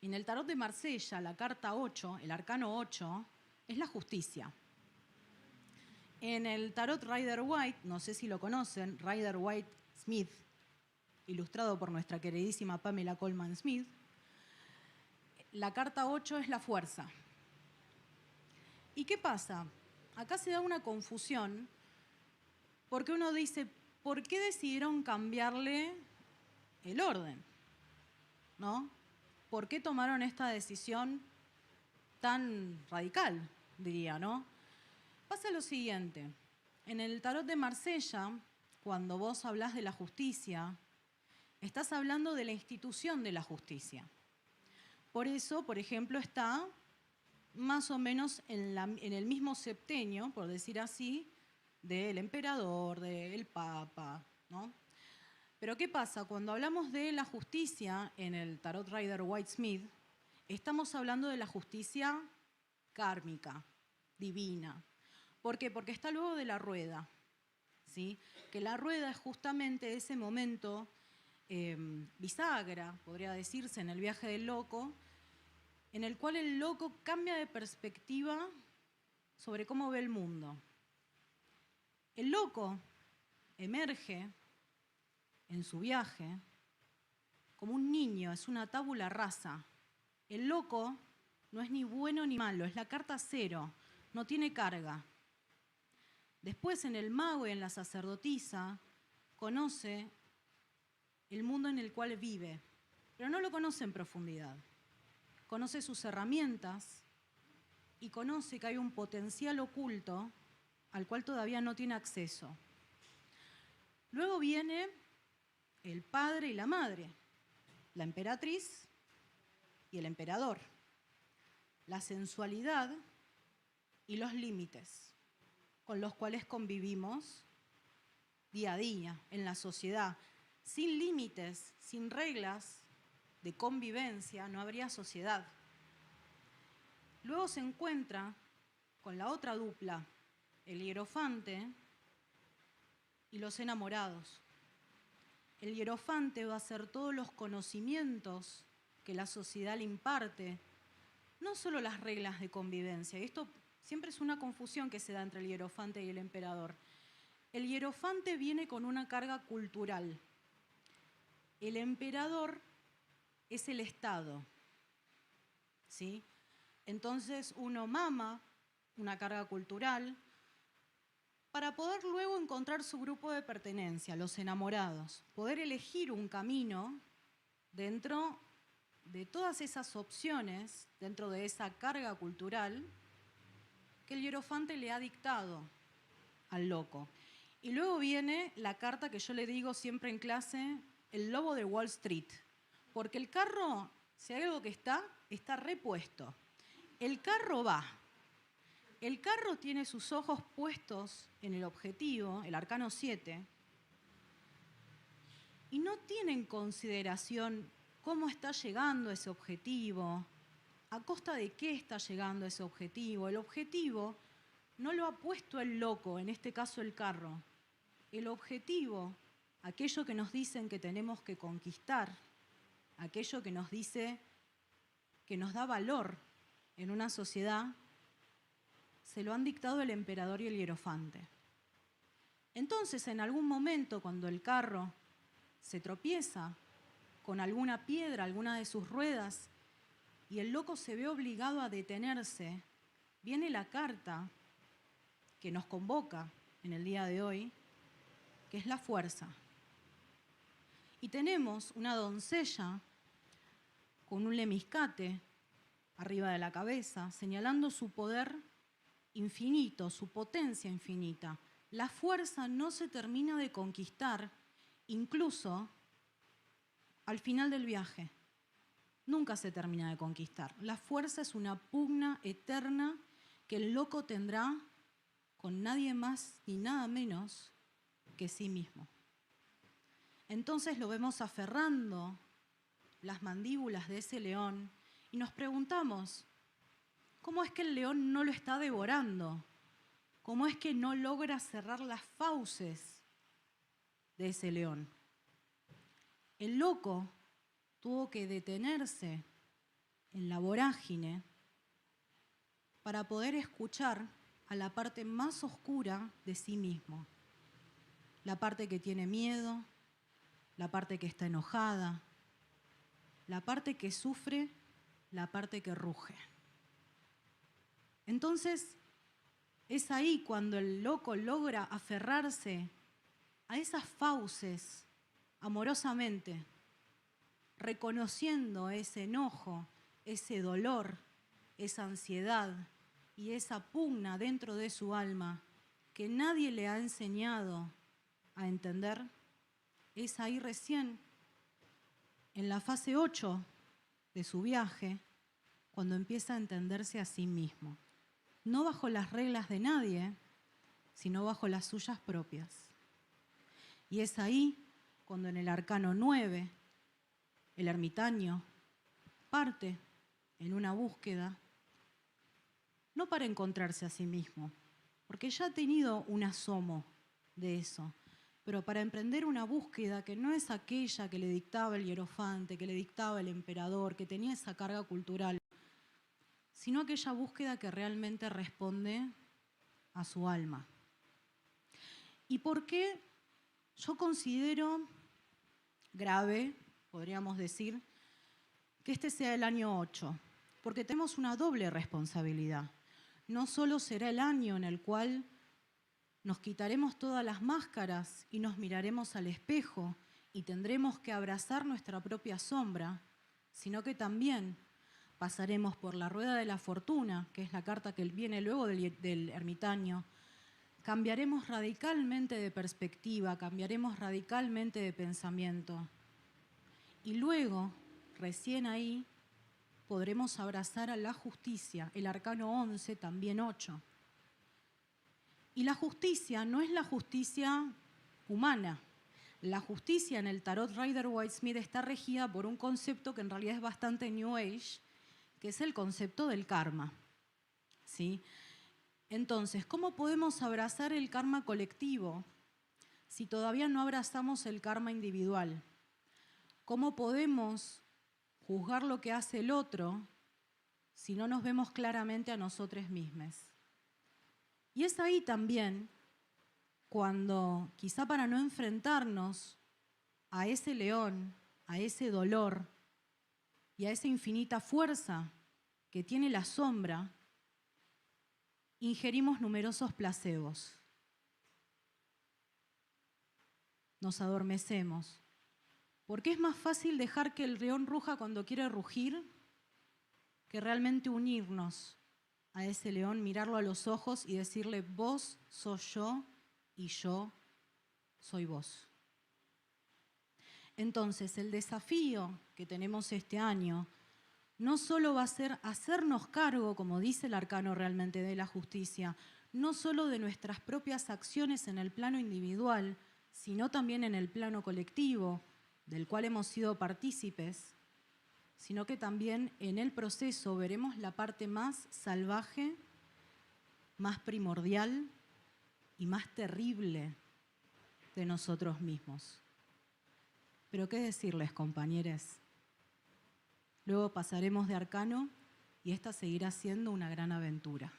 En el tarot de Marsella, la carta 8, el arcano 8, es la justicia. En el tarot Rider-Waite, no sé si lo conocen, Rider-Waite-Smith, ilustrado por nuestra queridísima Pamela Colman Smith, la carta 8 es la fuerza. ¿Y qué pasa? Acá se da una confusión porque uno dice, ¿por qué decidieron cambiarle el orden? ¿No? ¿Por qué tomaron esta decisión tan radical, diría, ¿no? Pasa lo siguiente. En el tarot de Marsella, cuando vos hablás de la justicia, estás hablando de la institución de la justicia. Por eso, por ejemplo, está más o menos en el mismo septenio, por decir así, del emperador, del papa, ¿no? Pero ¿qué pasa? Cuando hablamos de la justicia en el tarot Rider-Waite-Smith, estamos hablando de la justicia kármica, divina. ¿Por qué? Porque está luego de la rueda, ¿sí? Que la rueda es justamente ese momento bisagra, podría decirse, en el viaje del loco, en el cual el loco cambia de perspectiva sobre cómo ve el mundo. El loco emerge en su viaje como un niño, es una tabula rasa. El loco no es ni bueno ni malo, es la carta cero, no tiene carga. Después, en el mago y en la sacerdotisa, conoce el mundo en el cual vive, pero no lo conoce en profundidad. Conoce sus herramientas y conoce que hay un potencial oculto al cual todavía no tiene acceso. Luego viene el padre y la madre, la emperatriz y el emperador, la sensualidad y los límites con los cuales convivimos día a día en la sociedad. Sin límites, sin reglas de convivencia, no habría sociedad. Luego se encuentra con la otra dupla, el hierofante y los enamorados. El hierofante va a ser todos los conocimientos que la sociedad le imparte, no solo las reglas de convivencia. Y esto siempre es una confusión que se da entre el hierofante y el emperador. El hierofante viene con una carga cultural. El emperador es el Estado, ¿sí? Entonces uno mama una carga cultural para poder luego encontrar su grupo de pertenencia, los enamorados, poder elegir un camino dentro de todas esas opciones, dentro de esa carga cultural que el hierofante le ha dictado al loco. Y luego viene la carta que yo le digo siempre en clase, el lobo de Wall Street, porque el carro, si hay algo que está repuesto. El carro va. El carro tiene sus ojos puestos en el objetivo, el arcano 7, y no tiene en consideración cómo está llegando ese objetivo, a costa de qué está llegando ese objetivo. El objetivo no lo ha puesto el loco, en este caso el carro. El objetivo, aquello que nos dicen que tenemos que conquistar, aquello que nos dice que nos da valor en una sociedad, se lo han dictado el emperador y el hierofante. Entonces, en algún momento, cuando el carro se tropieza con alguna piedra, alguna de sus ruedas, y el loco se ve obligado a detenerse, viene la carta que nos convoca en el día de hoy, que es la fuerza. Y tenemos una doncella con un lemiscate arriba de la cabeza, señalando su poder infinito, su potencia infinita. La fuerza no se termina de conquistar, incluso al final del viaje. Nunca se termina de conquistar. La fuerza es una pugna eterna que el loco tendrá con nadie más ni nada menos que sí mismo. Entonces lo vemos aferrando las mandíbulas de ese león y nos preguntamos, ¿cómo es que el león no lo está devorando? ¿Cómo es que no logra cerrar las fauces de ese león? El loco tuvo que detenerse en la vorágine para poder escuchar a la parte más oscura de sí mismo. La parte que tiene miedo, la parte que está enojada, la parte que sufre, la parte que ruge. Entonces, es ahí cuando el loco logra aferrarse a esas fauces amorosamente, reconociendo ese enojo, ese dolor, esa ansiedad y esa pugna dentro de su alma que nadie le ha enseñado a entender. Es ahí recién, en la fase 8 de su viaje, cuando empieza a entenderse a sí mismo. No bajo las reglas de nadie, sino bajo las suyas propias. Y es ahí cuando en el arcano 9, el ermitaño parte en una búsqueda, no para encontrarse a sí mismo, porque ya ha tenido un asomo de eso, pero para emprender una búsqueda que no es aquella que le dictaba el hierofante, que le dictaba el emperador, que tenía esa carga cultural, sino aquella búsqueda que realmente responde a su alma. ¿Y por qué yo considero grave, podríamos decir, que este sea el año 8? Porque tenemos una doble responsabilidad. No solo será el año en el cual nos quitaremos todas las máscaras y nos miraremos al espejo y tendremos que abrazar nuestra propia sombra, sino que también pasaremos por la rueda de la fortuna, que es la carta que viene luego del ermitaño. Cambiaremos radicalmente de perspectiva, cambiaremos radicalmente de pensamiento. Y luego, recién ahí, podremos abrazar a la justicia, el arcano 11, también 8. Y la justicia no es la justicia humana. La justicia en el tarot Rider-Waite-Smith está regida por un concepto que en realidad es bastante New Age, que es el concepto del karma. ¿Sí? Entonces, ¿cómo podemos abrazar el karma colectivo si todavía no abrazamos el karma individual? ¿Cómo podemos juzgar lo que hace el otro si no nos vemos claramente a nosotros mismos? Y es ahí también cuando, quizá para no enfrentarnos a ese león, a ese dolor y a esa infinita fuerza que tiene la sombra, ingerimos numerosos placebos. Nos adormecemos. Porque es más fácil dejar que el león ruja cuando quiere rugir que realmente unirnos a ese león, mirarlo a los ojos y decirle: vos sos yo y yo soy vos. Entonces, el desafío que tenemos este año no solo va a ser hacernos cargo, como dice el arcano realmente de la justicia, no solo de nuestras propias acciones en el plano individual, sino también en el plano colectivo, del cual hemos sido partícipes, sino que también en el proceso veremos la parte más salvaje, más primordial y más terrible de nosotros mismos. Pero qué decirles, compañeros. Luego pasaremos de arcano y esta seguirá siendo una gran aventura.